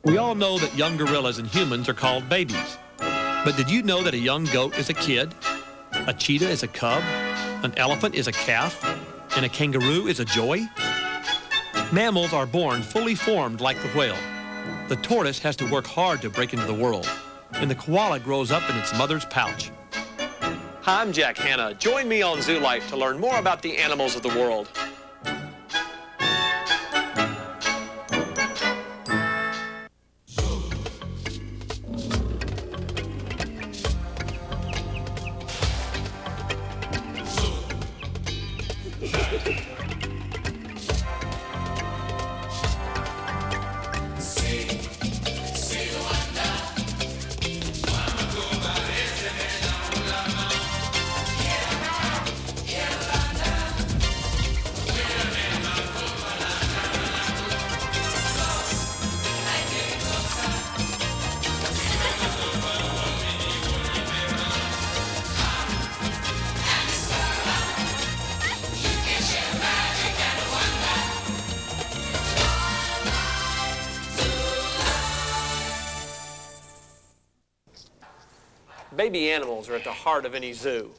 We all know that young gorillas and humans are called babies. But did you know that a young goat is a kid? A cheetah is a cub? An elephant is a calf? And a kangaroo is a joey? Mammals are born fully formed like the whale. The tortoise has to work hard to break into the world. And the koala grows up in its mother's pouch. Hi, I'm Jack Hanna. Join me on Zoo Life to learn more about the animals of the world. Baby animals are at the heart of any zoo.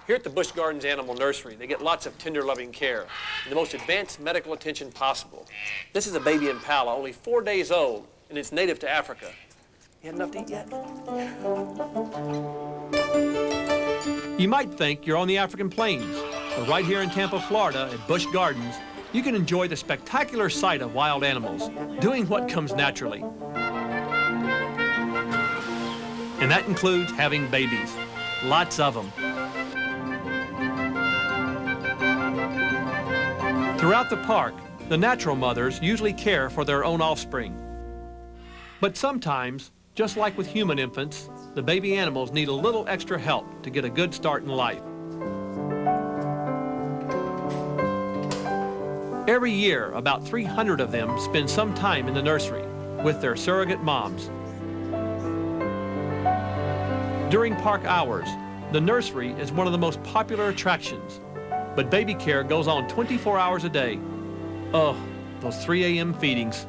Here at the Busch Gardens Animal Nursery, they get lots of tender, loving care and the most advanced medical attention possible. This is a baby impala, only 4 days old, and it's native to Africa. You had enough to eat yet? You might think you're on the African plains, but right here in Tampa, Florida, at Busch Gardens, you can enjoy the spectacular sight of wild animals, doing what comes naturally. And that includes having babies, lots of them. Throughout the park, the natural mothers usually care for their own offspring. But sometimes, just like with human infants, the baby animals need a little extra help to get a good start in life. Every year, about 300 of them spend some time in the nursery with their surrogate moms. During park hours, the nursery is one of the most popular attractions, but baby care goes on 24 hours a day. Oh, those 3 a.m. feedings.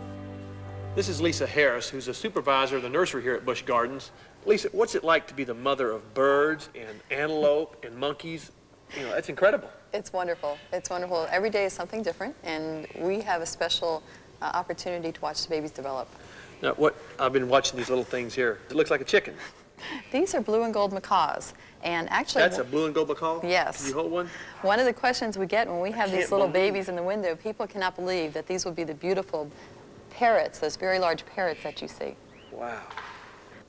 This is Lisa Harris, who's a supervisor of the nursery here at Busch Gardens. Lisa, what's it like to be the mother of birds and antelope and monkeys? You know, that's incredible. It's wonderful. It's wonderful. Every day is something different, and we have a special opportunity to watch the babies develop. Now, I've been watching these little things here. It looks like a chicken. These are blue and gold macaws, and actually... That's a blue and gold macaw? Yes. Can you hold one? One of the questions we get when we have these little babies in the window, people cannot believe that these would be the beautiful parrots, those very large parrots that you see. Wow.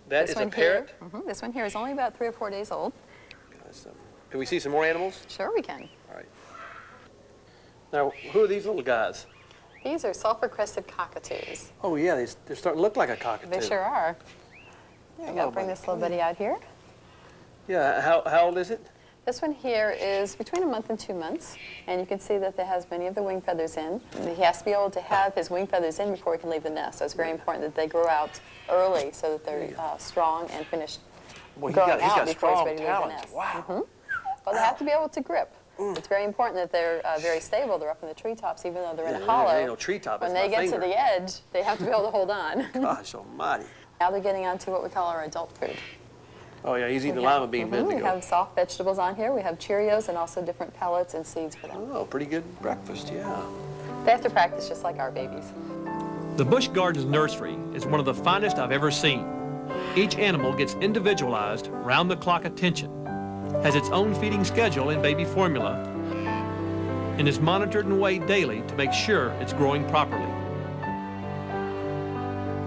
That is a parrot? This one here is only about 3 or 4 days old. Can we see some more animals? Sure we can. All right. Now, who are these little guys? These are sulfur-crested cockatoos. Oh, yeah, they're starting to look like a cockatoo. They sure are. I'm going to bring this little buddy out here. Yeah, how old is it? This one here is between 1 month and 2 months, and you can see that it has many of the wing feathers in. He has to be able to have his wing feathers in before he can leave the nest, so it's very important that they grow out early so that they're strong and finished growing out before he's ready to leave the nest. Wow. Well, they have to be able to grip. It's very important that they're very stable. They're up in the treetops, even though they're in a hollow. There ain't no treetop. When they get to the edge, they have to be able to hold on. Gosh almighty. Now they're getting on to what we call our adult food. Oh, yeah, he's eating the lima bean. We have soft vegetables on here. We have Cheerios and also different pellets and seeds for them. Oh, pretty good breakfast, yeah. They have to practice just like our babies. The Busch Gardens nursery is one of the finest I've ever seen. Each animal gets individualized, round-the-clock attention, has its own feeding schedule and baby formula, and is monitored and weighed daily to make sure it's growing properly.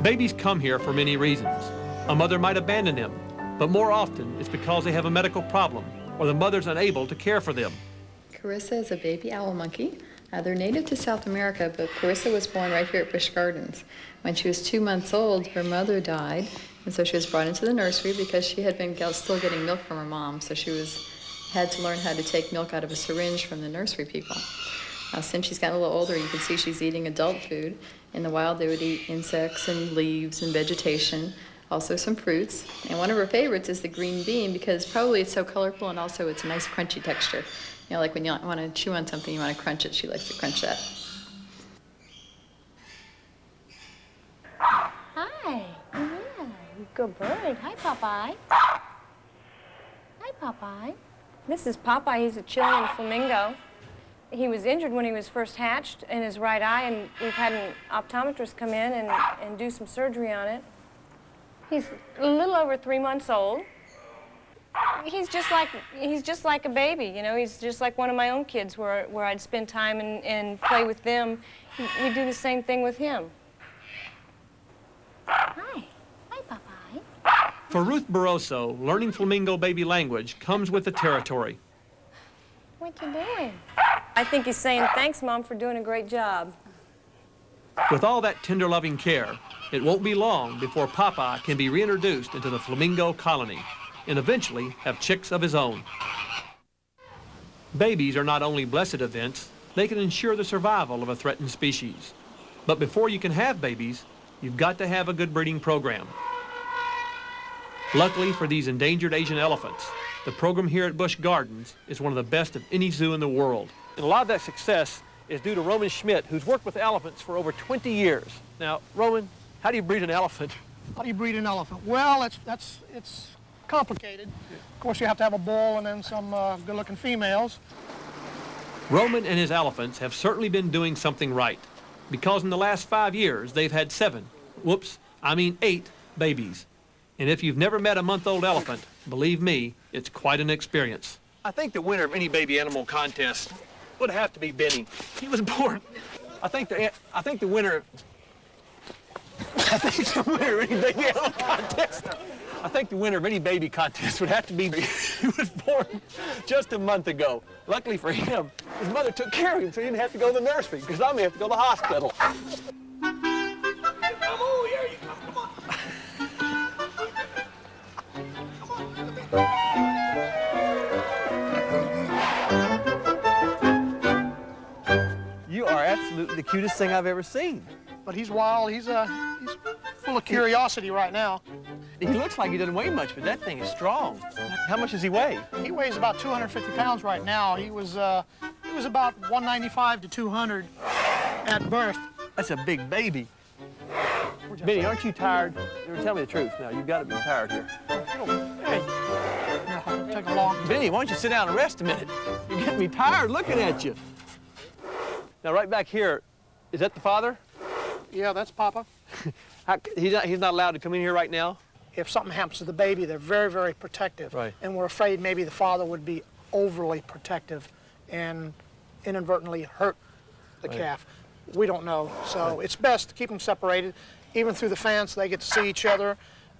Babies come here for many reasons. A mother might abandon them, but more often it's because they have a medical problem or the mother's unable to care for them. Carissa is a baby owl monkey. They're native to South America, but Clarissa was born right here at Busch Gardens. When she was 2 months old, her mother died, and so she was brought into the nursery because she had been still getting milk from her mom, so she had to learn how to take milk out of a syringe from the nursery people. Since she's gotten a little older, you can see she's eating adult food. In the wild, they would eat insects and leaves and vegetation, also some fruits. And one of her favorites is the green bean because probably it's so colorful and also it's a nice crunchy texture. You know, like when you want to chew on something, you want to crunch it. She likes to crunch that. Hi. Yeah, good bird. Hi, Popeye. Hi, Popeye. This is Popeye. He's a Chilean flamingo. He was injured when he was first hatched in his right eye, and we've had an optometrist come in and do some surgery on it. He's a little over 3 months old. He's just like a baby, you know. He's just like one of my own kids where I'd spend time and play with them. We do the same thing with him. Hi. Hi, Popeye. For Ruth Barroso, learning flamingo baby language comes with the territory. What you doing? I think he's saying, thanks, Mom, for doing a great job. With all that tender, loving care, it won't be long before Popeye can be reintroduced into the flamingo colony and eventually have chicks of his own. Babies are not only blessed events, they can ensure the survival of a threatened species. But before you can have babies, you've got to have a good breeding program. Luckily for these endangered Asian elephants, the program here at Busch Gardens is one of the best of any zoo in the world. And a lot of that success is due to Roman Schmidt, who's worked with elephants for over 20 years. Now, Roman, how do you breed an elephant? How do you breed an elephant? Well, it's complicated. Of course, you have to have a bull and then some good-looking females. Roman and his elephants have certainly been doing something right, because in the last 5 years, they've had 8 babies. And if you've never met a month-old elephant, believe me, it's quite an experience. I think the winner of any baby animal contest would have to be Benny. He was born. I think the winner of any baby animal contest. I think the winner of any baby contest would have to be. He was born just a month ago. Luckily for him, his mother took care of him, so he didn't have to go to the nursery, because I may have to go to the hospital. Oh, here you come. Come on. You are absolutely the cutest thing I've ever seen. But he's wild. He's full of curiosity right now. He looks like he doesn't weigh much, but that thing is strong. How much does he weigh? He weighs about 250 pounds right now. He was about 195 to 200 at birth. That's a big baby. Benny, aren't you tired? Tell me the truth now. You've got to be tired here. Hey, yeah, take a long. Benny, why don't you sit down and rest a minute? You're getting me tired looking at you. Now, right back here, is that the father? Yeah, that's Papa. He's not allowed to come in here right now? If something happens to the baby, they're very, very protective. Right. And we're afraid maybe the father would be overly protective and inadvertently hurt the calf. We don't know. So it's best to keep them separated. Even through the fence, they get to see each other.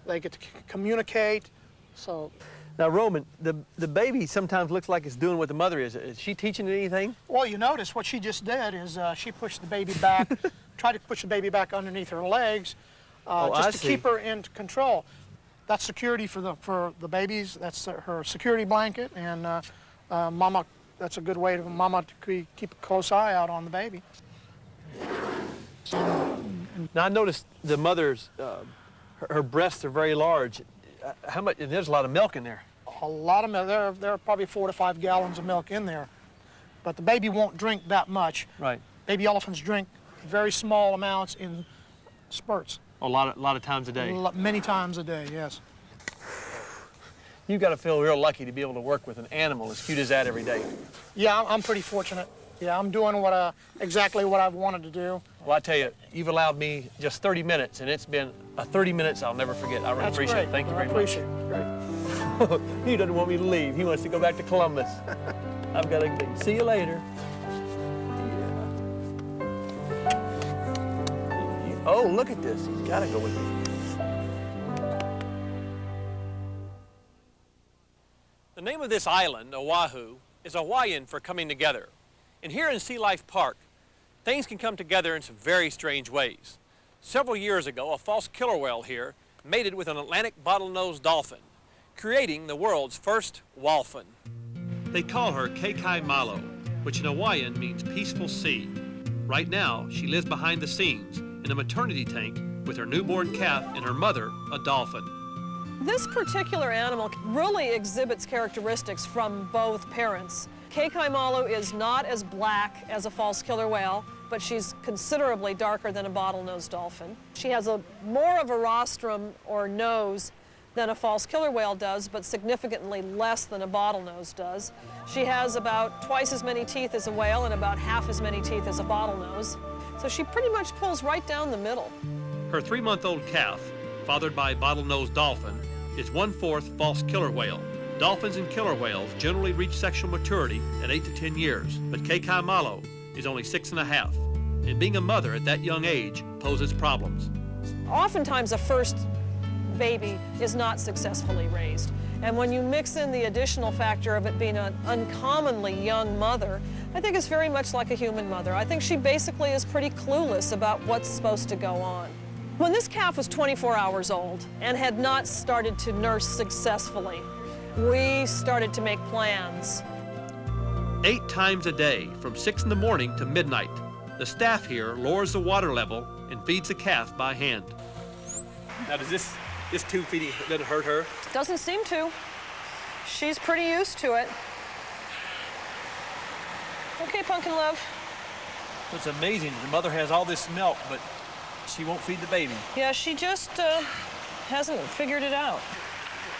They get to communicate. So. Now, Roman, the baby sometimes looks like it's doing what the mother is. Is she teaching it anything? Well, you notice what she just did is she pushed the baby back, tried to push the baby back underneath her legs, just to keep her in control. That's security for the babies. That's her security blanket, and Mama. That's a good way for Mama to keep a close eye out on the baby. Now, I noticed the mother's her breasts are very large. How much? And there's a lot of milk in there. A lot of milk. There are probably 4 to 5 gallons of milk in there, but the baby won't drink that much. Right. Baby elephants drink very small amounts in spurts. A lot of times a day. Many times a day, yes. You've got to feel real lucky to be able to work with an animal as cute as that every day. Yeah, I'm pretty fortunate. Yeah, I'm doing exactly what I've wanted to do. Well, I tell you, you've allowed me just 30 minutes, and it's been 30 minutes I'll never forget. I really appreciate it. Thank you very much. I appreciate it. Great. He doesn't want me to leave. He wants to go back to Columbus. I've got to see you later. Yeah. Oh, look at this. He's got to go with me. The name of this island, Oahu, is Hawaiian for coming together. And here in Sea Life Park, Things can come together in some very strange ways. Several years ago, a false killer whale here mated with an Atlantic bottlenose dolphin, creating the world's first whalfin. They call her Kekai Malo, which in Hawaiian means peaceful sea. Right now, she lives behind the scenes in a maternity tank with her newborn calf and her mother, a dolphin. This particular animal really exhibits characteristics from both parents. Kekai Malo is not as black as a false killer whale, but she's considerably darker than a bottlenose dolphin. She has more of a rostrum or nose than a false killer whale does, but significantly less than a bottlenose does. She has about twice as many teeth as a whale and about half as many teeth as a bottlenose. So she pretty much pulls right down the middle. Her 3-month-old calf, fathered by a bottlenose dolphin, is 1/4 false killer whale. Dolphins and killer whales generally reach sexual maturity at 8 to 10 years, but Kekai Malo is only 6.5, and being a mother at that young age poses problems. Oftentimes a first baby is not successfully raised, and when you mix in the additional factor of it being an uncommonly young mother, I think it's very much like a human mother. I think she basically is pretty clueless about what's supposed to go on. When this calf was 24 hours old and had not started to nurse successfully, we started to make plans. 8 times a day, from 6 in the morning to midnight, the staff here lowers the water level and feeds the calf by hand. Now, does this tube feeding doesn't hurt her? Doesn't seem to. She's pretty used to it. Okay, Pumpkin Love. It's amazing. The mother has all this milk, but she won't feed the baby. Yeah, she just hasn't figured it out.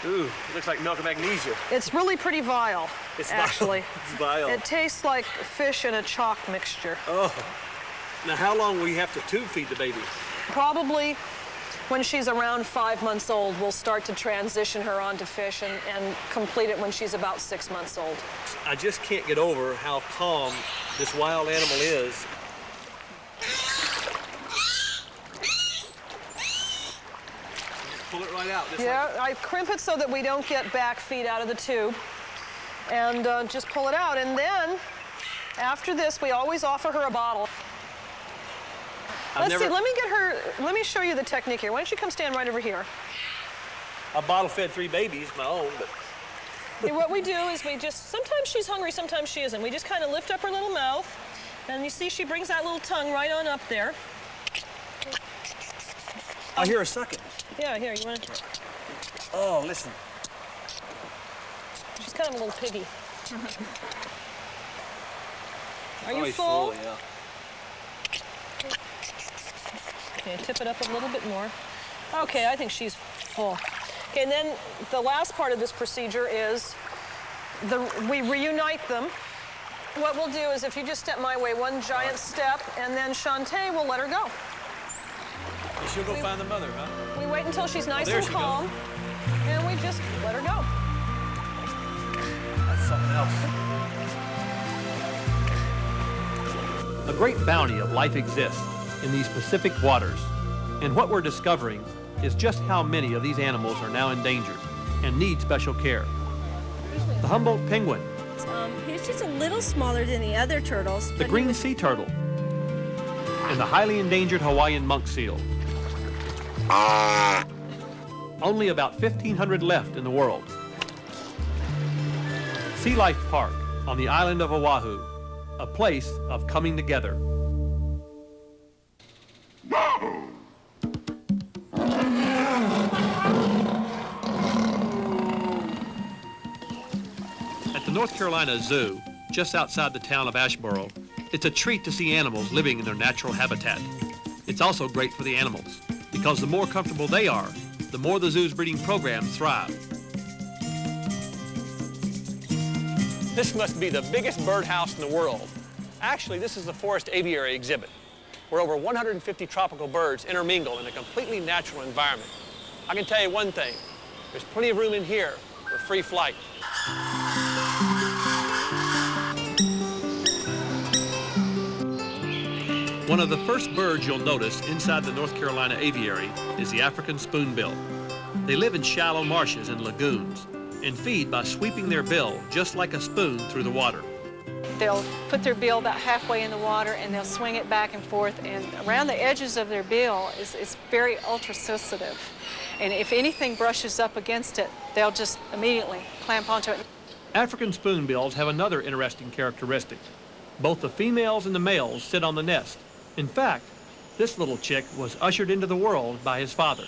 Ooh, it looks like milk of magnesia. It's really pretty vile, actually. It's vile. It tastes like fish in a chalk mixture. Oh. Now, how long will you have to tube feed the baby? Probably when she's around 5 months old, we'll start to transition her onto fish and complete it when she's about 6 months old. I just can't get over how calm this wild animal is. Pull it right out. Yeah, I crimp it so that we don't get back feed out of the tube, and just pull it out. And then, after this, we always offer her a bottle. Let's see, let me show you the technique here. Why don't you come stand right over here? I bottle fed 3 babies, my own, but... Okay, what we do is sometimes she's hungry, sometimes she isn't. We just kind of lift up her little mouth, and you see she brings that little tongue right on up there. I hear her sucking. Yeah, here, you want to... Oh, listen. She's kind of a little piggy. Are you he's full? Yeah. Okay, tip it up a little bit more. Okay, I think she's full. Okay, and then the last part of this procedure is we reunite them. What we'll do is, if you just step my way, one giant step, and then Shantae will let her go. She'll go find the mother, huh? We wait until she's nice there and she calm, goes. and we just let her go. That's something else. A great bounty of life exists in these Pacific waters, and what we're discovering is just how many of these animals are now endangered and need special care. The Humboldt penguin, He's just a little smaller than the other turtles. the green sea turtle, and the highly endangered Hawaiian monk seal. Only about 1,500 left in the world. Sea Life Park on the island of Oahu, a place of coming together. At the North Carolina Zoo, just outside the town of Asheboro, it's a treat to see animals living in their natural habitat. It's also great for the animals, because the more comfortable they are, the more the zoo's breeding programs thrive. This must be the biggest birdhouse in the world. Actually, this is the forest aviary exhibit, where over 150 tropical birds intermingle in a completely natural environment. I can tell you one thing, there's plenty of room in here for free flight. One of the first birds you'll notice inside the North Carolina aviary is the African spoonbill. They live in shallow marshes and lagoons and feed by sweeping their bill just like a spoon through the water. They'll put their bill about halfway in the water and they'll swing it back and forth, and around the edges of their bill is very ultra-sensitive. And if anything brushes up against it, they'll just immediately clamp onto it. African spoonbills have another interesting characteristic. Both the females and the males sit on the nest. In fact, this little chick was ushered into the world by his father.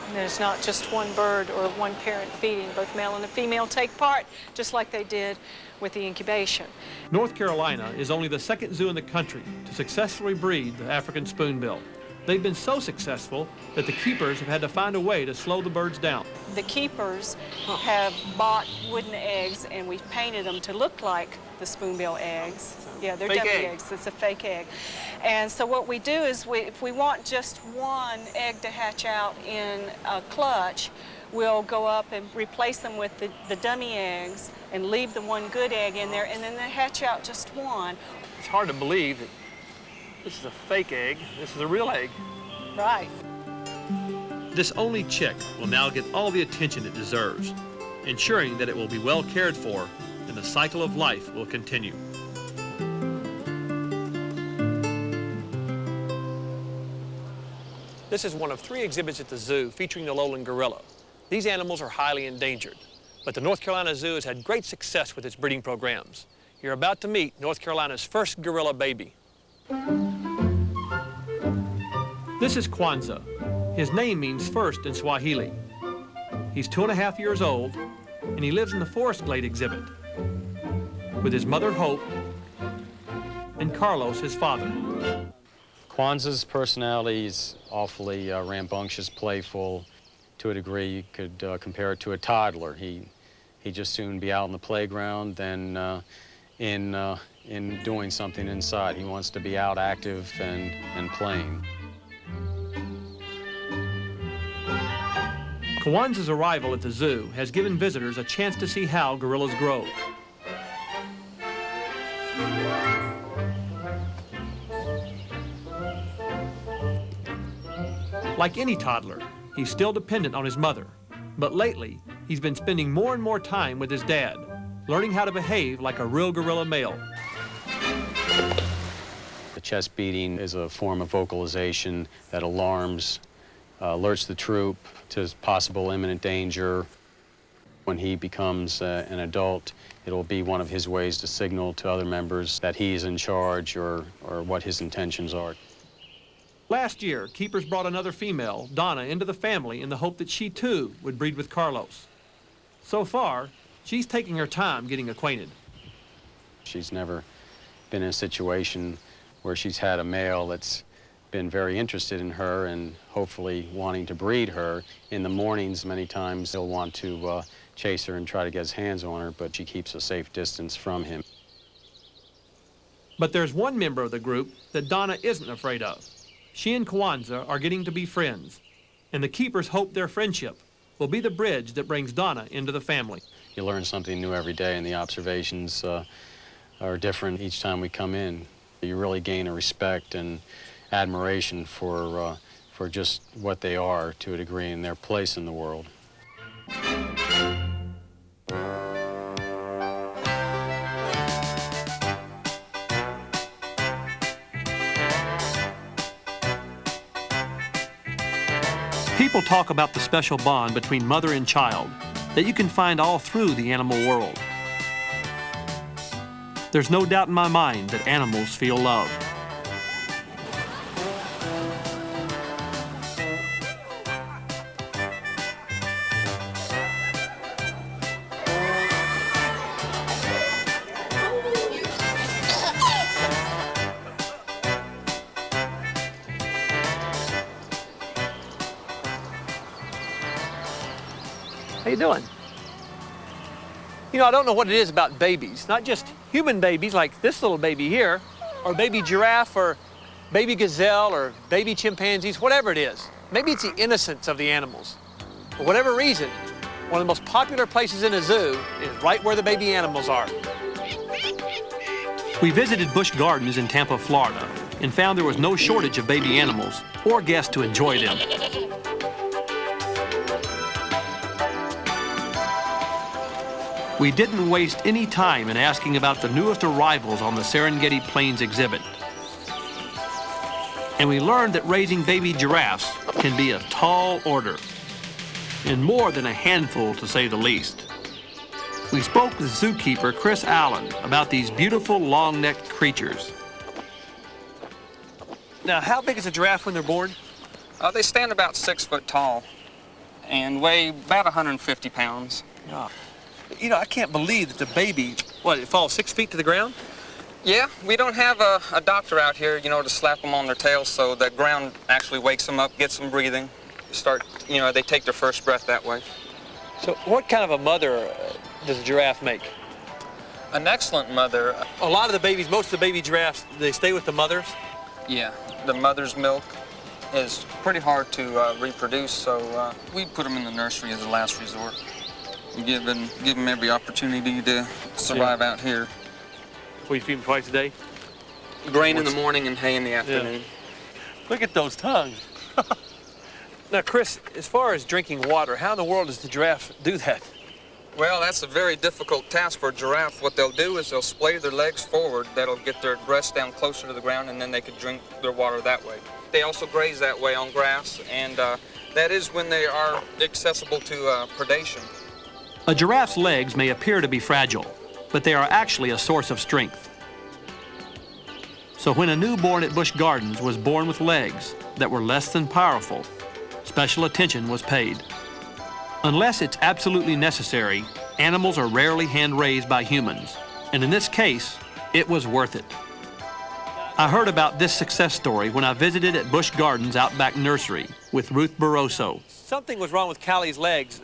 And there's not just one bird or one parent feeding. Both male and the female take part, just like they did with the incubation. North Carolina is only the second zoo in the country to successfully breed the African spoonbill. They've been so successful that the keepers have had to find a way to slow the birds down. The keepers have bought wooden eggs, and we've painted them to look like the spoonbill eggs. Yeah, they're dummy eggs. It's a fake egg. And so what we do is, if we want just one egg to hatch out in a clutch, we'll go up and replace them with the dummy eggs and leave the one good egg in there, and then they hatch out just one. It's hard to believe that this is a fake egg. This is a real egg. Right. This only chick will now get all the attention it deserves, ensuring that it will be well cared for and the cycle of life will continue. This is one of 3 exhibits at the zoo featuring the lowland gorilla. These animals are highly endangered, but the North Carolina Zoo has had great success with its breeding programs. You're about to meet North Carolina's first gorilla baby. This is Kwanzaa. His name means first in Swahili. He's 2.5 years old, and he lives in the Forest Glade exhibit with his mother, Hope, and Carlos, his father. Kwanzaa's personality is awfully rambunctious, playful. To a degree, you could compare it to a toddler. He'd just soon be out on the playground than in doing something inside. He wants to be out active and playing. Kwanzaa's arrival at the zoo has given visitors a chance to see how gorillas grow. Like any toddler, he's still dependent on his mother. But lately, he's been spending more and more time with his dad, learning how to behave like a real gorilla male. The chest beating is a form of vocalization that alarms, alerts the troop to possible imminent danger. When he becomes an adult, it'll be one of his ways to signal to other members that he's in charge or what his intentions are. Last year, keepers brought another female, Donna, into the family in the hope that she too would breed with Carlos. So far, she's taking her time getting acquainted. She's never been in a situation where she's had a male that's been very interested in her and hopefully wanting to breed her. In the mornings, many times he'll want to chase her and try to get his hands on her, but she keeps a safe distance from him. But there's one member of the group that Donna isn't afraid of. She and Kwanzaa are getting to be friends, and the keepers hope their friendship will be the bridge that brings Donna into the family. You learn something new every day, and the observations are different each time we come in. You really gain a respect and admiration for just what they are to a degree and their place in the world. People talk about the special bond between mother and child that you can find all through the animal world. There's no doubt in my mind that animals feel love. How you doing? You know, I don't know what it is about babies, not just human babies like this little baby here, or baby giraffe, or baby gazelle, or baby chimpanzees, whatever it is. Maybe it's the innocence of the animals. For whatever reason, one of the most popular places in a zoo is right where the baby animals are. We visited Busch Gardens in Tampa, Florida, and found there was no shortage of baby animals or guests to enjoy them. We didn't waste any time in asking about the newest arrivals on the Serengeti Plains exhibit. And we learned that raising baby giraffes can be a tall order, and more than a handful to say the least. We spoke with zookeeper Chris Allen about these beautiful long-necked creatures. Now, how big is a giraffe when they're born? They stand about 6 foot tall and weigh about 150 pounds. Yeah. You know, I can't believe that the baby, it falls 6 feet to the ground? Yeah, we don't have a doctor out here, to slap them on their tails, so the ground actually wakes them up, gets them breathing, they take their first breath that way. So what kind of a mother does a giraffe make? An excellent mother. A lot of the babies, most of the baby giraffes, they stay with the mothers? Yeah, the mother's milk is pretty hard to reproduce, so we put them in the nursery as a last resort. We give them every opportunity to survive out here. We feed them twice a day? Grain in the morning and hay in the afternoon. Yeah. Look at those tongues. Now, Chris, as far as drinking water, how in the world does the giraffe do that? Well, that's a very difficult task for a giraffe. What they'll do is they'll splay their legs forward. That'll get their breasts down closer to the ground, and then they can drink their water that way. They also graze that way on grass, and that is when they are accessible to predation. A giraffe's legs may appear to be fragile, but they are actually a source of strength. So when a newborn at Busch Gardens was born with legs that were less than powerful, special attention was paid. Unless it's absolutely necessary, animals are rarely hand-raised by humans, and in this case, it was worth it. I heard about this success story when I visited at Busch Gardens Outback Nursery with Ruth Barroso. Something was wrong with Callie's legs.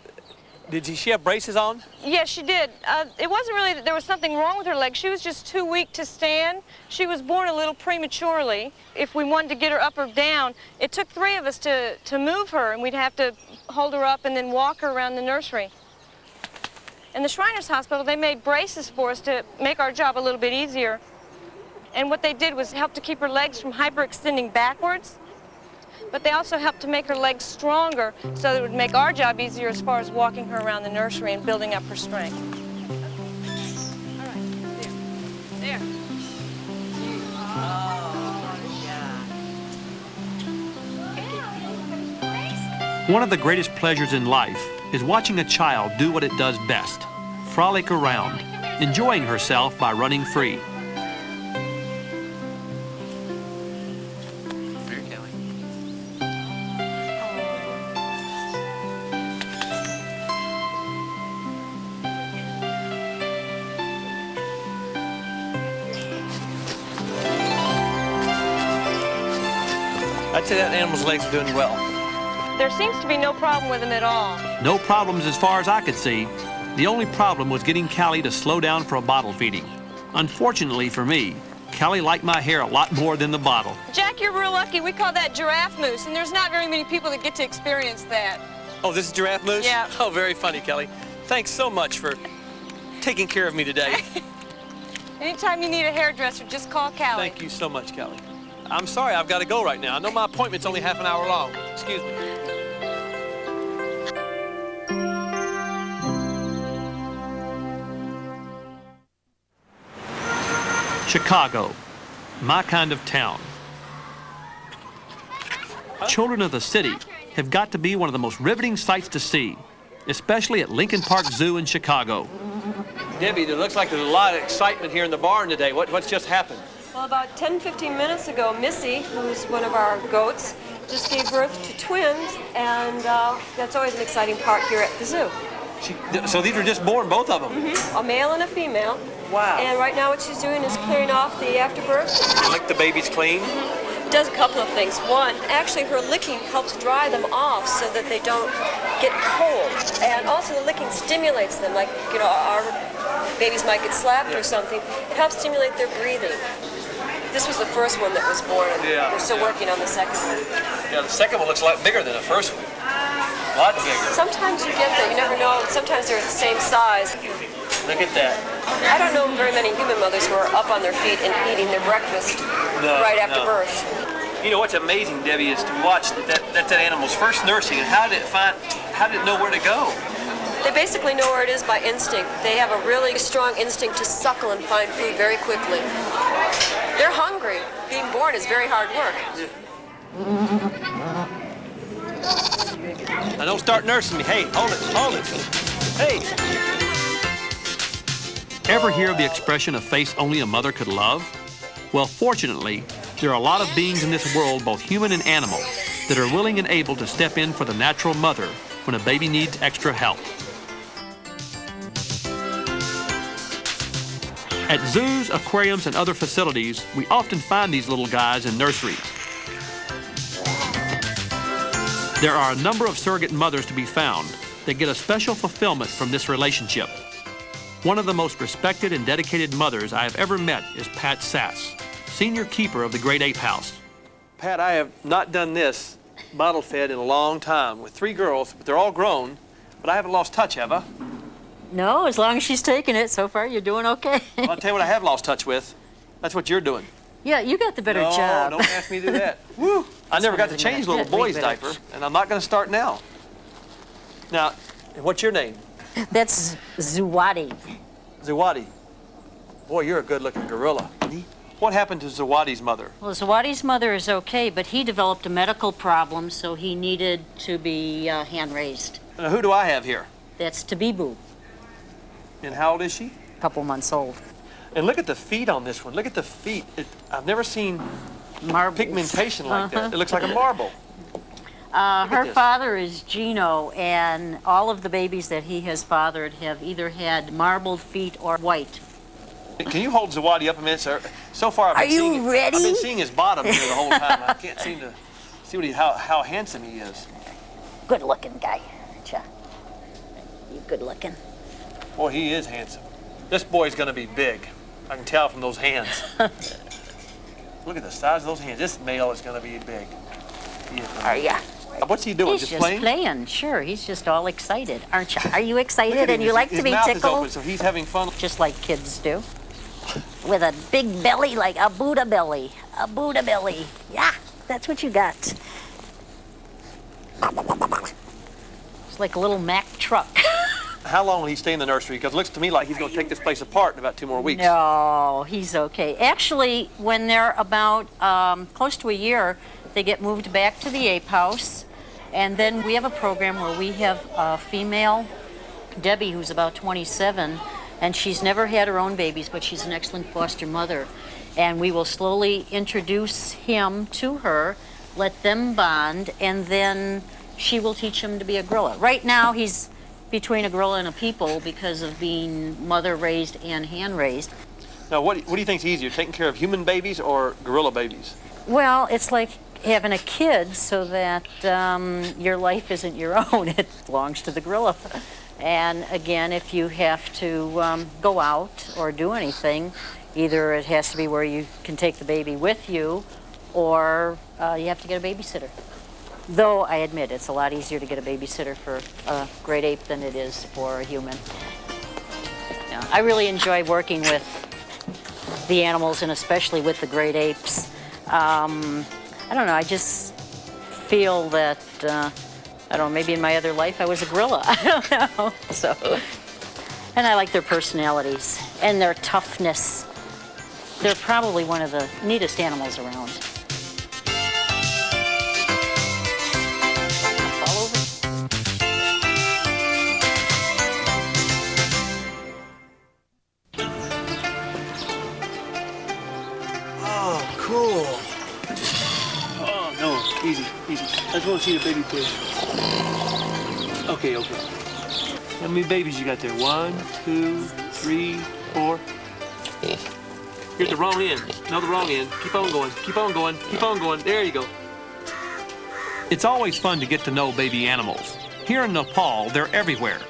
Did she have braces on? Yes, she did. It wasn't really that there was something wrong with her leg. She was just too weak to stand. She was born a little prematurely. If we wanted to get her up or down, it took 3 of us to move her, and we'd have to hold her up and then walk her around the nursery. In the Shriners Hospital, they made braces for us to make our job a little bit easier. And what they did was help to keep her legs from hyperextending backwards. But they also helped to make her legs stronger so that it would make our job easier as far as walking her around the nursery and building up her strength. All right, there. One of the greatest pleasures in life is watching a child do what it does best, frolic around, enjoying herself by running free. I'd say that animal's legs are doing well. There seems to be no problem with them at all. No problems as far as I could see. The only problem was getting Callie to slow down for a bottle feeding. Unfortunately for me, Callie liked my hair a lot more than the bottle. Jack, you're real lucky. We call that giraffe mousse, and there's not very many people that get to experience that. Oh, this is giraffe mousse? Yeah. Oh, very funny, Kelly. Thanks so much for taking care of me today. Anytime you need a hairdresser, just call Callie. Thank you so much, Kelly. I'm sorry, I've got to go right now. I know my appointment's only half an hour long. Excuse me. Chicago, my kind of town. Children of the city have got to be one of the most riveting sights to see, especially at Lincoln Park Zoo in Chicago. Debbie, it looks like there's a lot of excitement here in the barn today. What's just happened? Well, about 10-15 minutes ago, Missy, who's one of our goats, just gave birth to twins, and that's always an exciting part here at the zoo. So these were just born, both of them? Mm-hmm. A male and a female. Wow. And right now what she's doing is clearing off the afterbirth. Lick the babies clean? Mm-hmm. It does a couple of things. One, actually her licking helps dry them off so that they don't get cold. And also the licking stimulates them, like, our babies might get slapped or something. It helps stimulate their breathing. This was the first one that was born, and we're still working on the second one. Yeah, the second one looks a lot bigger than the first one. A lot bigger. Sometimes you get that, you never know. Sometimes they're the same size. Look at that. I don't know very many human mothers who are up on their feet and eating their breakfast right after birth. You know what's amazing, Debbie, is to watch that's that animal's first nursing, and how did it know where to go? They basically know where it is by instinct. They have a really strong instinct to suckle and find food very quickly. They're hungry. Being born is very hard work. Now don't start nursing me. Hey, hold it. Hey. Ever hear the expression, a face only a mother could love? Well, fortunately, there are a lot of beings in this world, both human and animal, that are willing and able to step in for the natural mother when a baby needs extra help. At zoos, aquariums, and other facilities, we often find these little guys in nurseries. There are a number of surrogate mothers to be found that get a special fulfillment from this relationship. One of the most respected and dedicated mothers I have ever met is Pat Sass, senior keeper of the Great Ape House. Pat, I have not done this bottle fed in a long time with 3 girls, but they're all grown, but I haven't lost touch, have I? No, as long as she's taking it, so far you're doing okay. Well, I'll tell you what I have lost touch with. That's what you're doing. Yeah, you got the better job. No, don't ask me to do that. Woo! I never got to change little boy's diaper, and I'm not going to start now. Now, what's your name? That's Zawadi. Zawadi. Boy, you're a good-looking gorilla. What happened to Zawadi's mother? Well, Zawadi's mother is okay, but he developed a medical problem, so he needed to be hand-raised. Now, who do I have here? That's Tabibu. And how old is she? A couple months old. And look at the feet on this one. Look at the feet. I've never seen pigmentation like that. It looks like a marble. Her father is Gino, and all of the babies that he has fathered have either had marbled feet or white. Can you hold Zawadi up a minute, sir? So far, I've been seeing his bottom here the whole time. I can't seem to see how handsome he is. Good-looking guy, aren't you? You good-looking. Boy, he is handsome. This boy's going to be big. I can tell from those hands. Look at the size of those hands. This male is going to be big. Are ya? What's he doing? He's just playing. Sure, he's just all excited, aren't you? Are you excited and you like to be tickled? His mouth is open, so he's having fun. Just like kids do. With a big belly, like a Buddha belly. A Buddha belly. Yeah, that's what you got. It's like a little Mack truck. How long will he stay in the nursery? Because it looks to me like he's going to take this place apart in about 2 more weeks. No, he's okay. Actually, when they're about close to a year, they get moved back to the ape house. And then we have a program where we have a female, Debbie, who's about 27, and she's never had her own babies, but she's an excellent foster mother. And we will slowly introduce him to her, let them bond, and then she will teach him to be a gorilla. Right now, he's between a gorilla and a people because of being mother-raised and hand-raised. Now, what do you think is easier, taking care of human babies or gorilla babies? Well, it's like having a kid so that your life isn't your own. It belongs to the gorilla. And again, if you have to go out or do anything, either it has to be where you can take the baby with you or you have to get a babysitter. Though I admit it's a lot easier to get a babysitter for a great ape than it is for a human. Yeah, I really enjoy working with the animals and especially with the great apes. I don't know, I just feel that, I don't know, maybe in my other life I was a gorilla. I don't know. So, and I like their personalities and their toughness. They're probably one of the neatest animals around. Oh, cool. Oh, no, easy, easy. I just want to see the baby fish. Okay. How many babies you got there? 1, 2, 3, 4. You're at the wrong end. No, the wrong end. Keep on going. Keep on going. Keep on going. There you go. It's always fun to get to know baby animals. Here in Nepal, they're everywhere,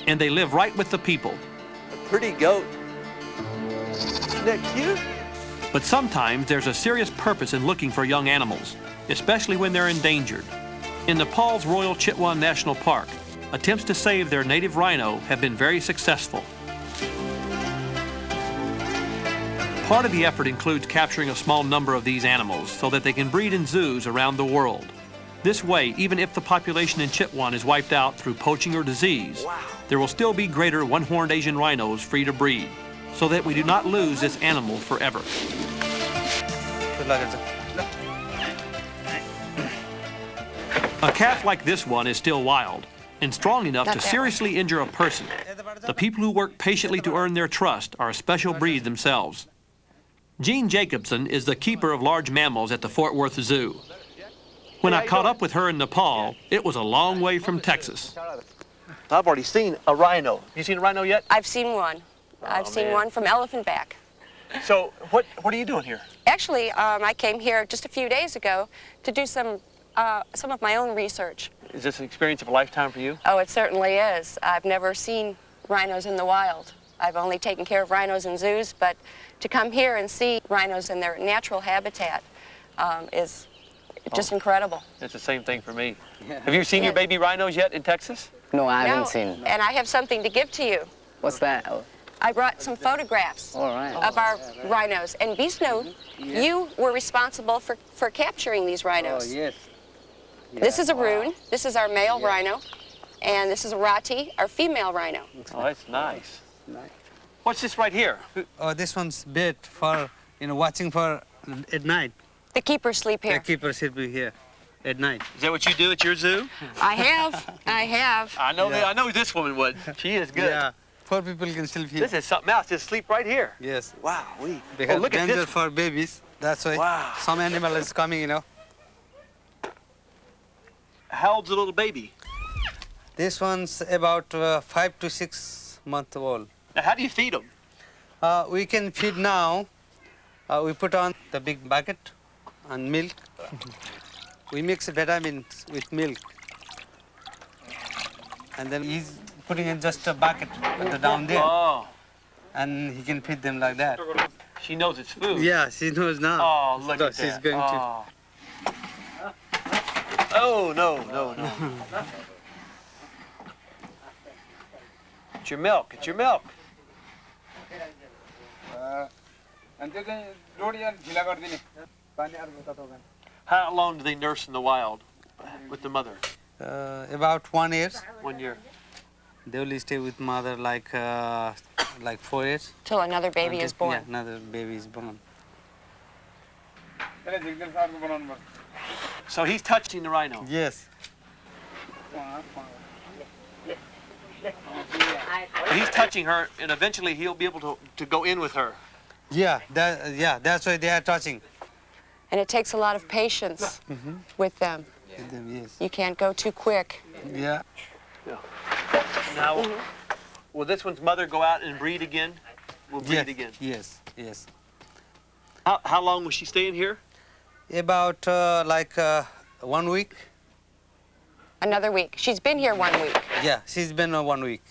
and they live right with the people. A pretty goat. Isn't that cute? But sometimes there's a serious purpose in looking for young animals, especially when they're endangered. In Nepal's Royal Chitwan National Park, attempts to save their native rhino have been very successful. Part of the effort includes capturing a small number of these animals so that they can breed in zoos around the world. This way, even if the population in Chitwan is wiped out through poaching or disease, there will still be greater one-horned Asian rhinos free to breed, so that we do not lose this animal forever. A calf like this one is still wild and strong enough to seriously injure a person. The people who work patiently to earn their trust are a special breed themselves. Jean Jacobson is the keeper of large mammals at the Fort Worth Zoo. When I caught up with her in Nepal, it was a long way from Texas. I've already seen a rhino. You seen a rhino yet? I've seen one. I've seen one from elephant back. So what are you doing here? Actually, I came here just a few days ago to do some of my own research. Is this an experience of a lifetime for you? Oh, it certainly is. I've never seen rhinos in the wild. I've only taken care of rhinos in zoos, but to come here and see rhinos in their natural habitat is just incredible. It's the same thing for me. Have you seen your baby rhinos yet in Texas? No, I haven't seen. And I have something to give to you. What's that? I brought some photographs of our rhinos. And Vishnu, you were responsible for capturing these rhinos. Oh, yes. This is a roon. This is our male rhino. And this is a rati, our female rhino. Oh, that's nice. What's this right here? Oh, this one's bed for, watching for at night. The keepers sleep here. The keepers sleep here at night. Is that what you do at your zoo? I have. I know this woman would. She is good. Yeah, 4 people can sleep here. This is something else. Just sleep right here. Yes. Wow. Because look at danger this for babies. That's why some animal is coming, How old's the little baby? This one's about 5 to 6 months old. Now, how do you feed them? We can feed now. We put on the big bucket and milk. We mix vitamins with milk. And then he's putting in just a bucket down there. Oh. And he can feed them like that. She knows it's food. Yeah, she knows now. Oh, look so at that. She's going to. Oh, no. It's your milk. It's your milk. How long do they nurse in the wild with the mother? About 1 year. 1 year. They only stay with mother like 4 years. Till another baby is born. Yeah, another baby is born. So he's touching the rhino? Yes. He's touching her, and eventually he'll be able to go in with her. Yeah, that's why they are touching. And it takes a lot of patience with them. Yes. You can't go too quick. Yeah. Now, will this one's mother go out and breed again? Will breed again? Yes. How long was she staying here? About 1 week. Another week. She's been here 1 week. Yeah, she's been 1 week.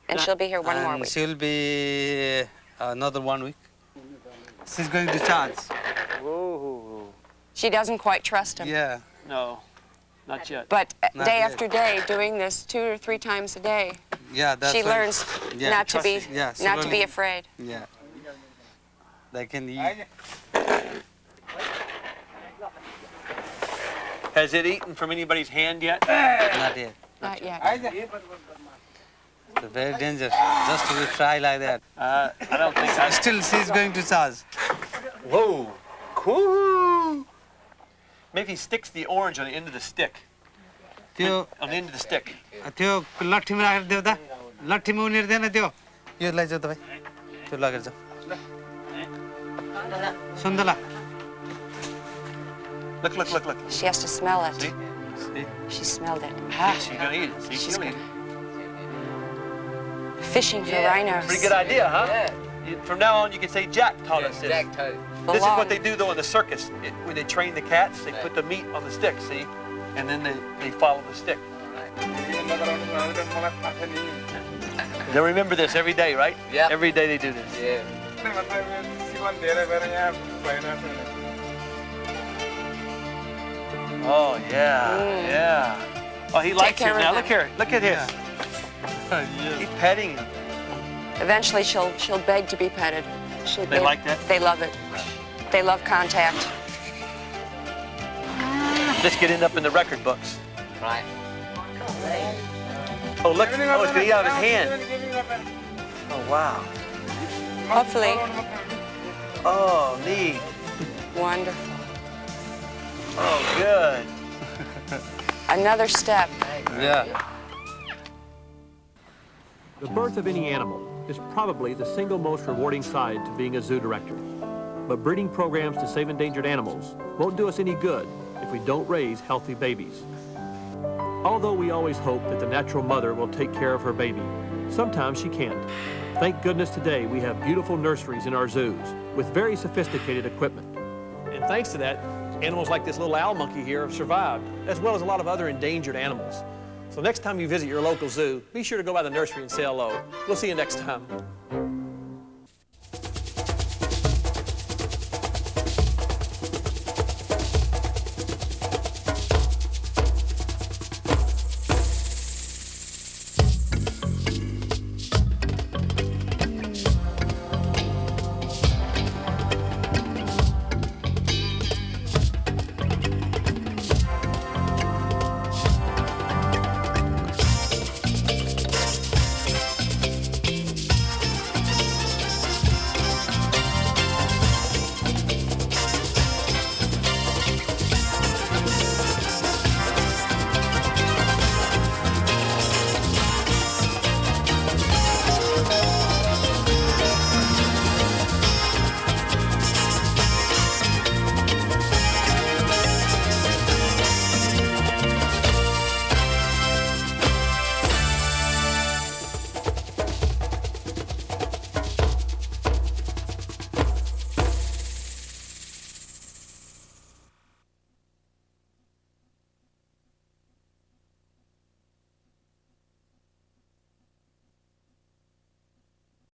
And she'll be here one more week. She'll be another 1 week. She's going to charge. Whoa. She doesn't quite trust him. Yeah. No, not yet. But Not day yet. after day, doing this 2 or 3 times a day, Yeah, that's she why- learns Yeah. not to be Yeah, not to be slowly. afraid. Yeah. They can eat. Has it eaten from anybody's hand yet? Not yet. Not yet. It's very dangerous. Just to try like that. I don't think I... Still, she's going to charge. Whoa. Cool. Maybe he sticks the orange on the end of the stick. On the end of the stick. त्यो लट्ठी में राखेर देऊ त लट्ठी में उनेर्दैन त्यो यो लैजाऊ तपाईँ त्यो लगेर जाऊ सुन्दला Look. She has to smell it. See? She smelled it. She's gonna eat it. See, She's she'll eat it. Fishing for rhinos. Pretty good idea, huh? From now on, you can say Jack taught us this. Jack taught. This is what they do, though, in the circus. When they train the cats, they put the meat on the stick, see? And then they follow the stick. They'll remember this every day, right? Yeah. Every day they do this. Yeah. Oh, yeah. Oh, he likes care him of now. him. Look here. Look at this. He's petting him. Eventually, she'll beg to be petted. They like that? They love it. They love contact. This could end up in the record books. Right. Oh, look. Oh, it's going to eat out of his hand. Oh, wow. Hopefully. Oh, neat. Wonderful. Oh, good. Another step. Yeah. The birth of any animal is probably the single most rewarding side to being a zoo director. But breeding programs to save endangered animals won't do us any good if we don't raise healthy babies. Although we always hope that the natural mother will take care of her baby, sometimes she can't. Thank goodness today we have beautiful nurseries in our zoos with very sophisticated equipment. And thanks to that, animals like this little owl monkey here have survived, as well as a lot of other endangered animals. So next time you visit your local zoo, be sure to go by the nursery and say hello. We'll see you next time.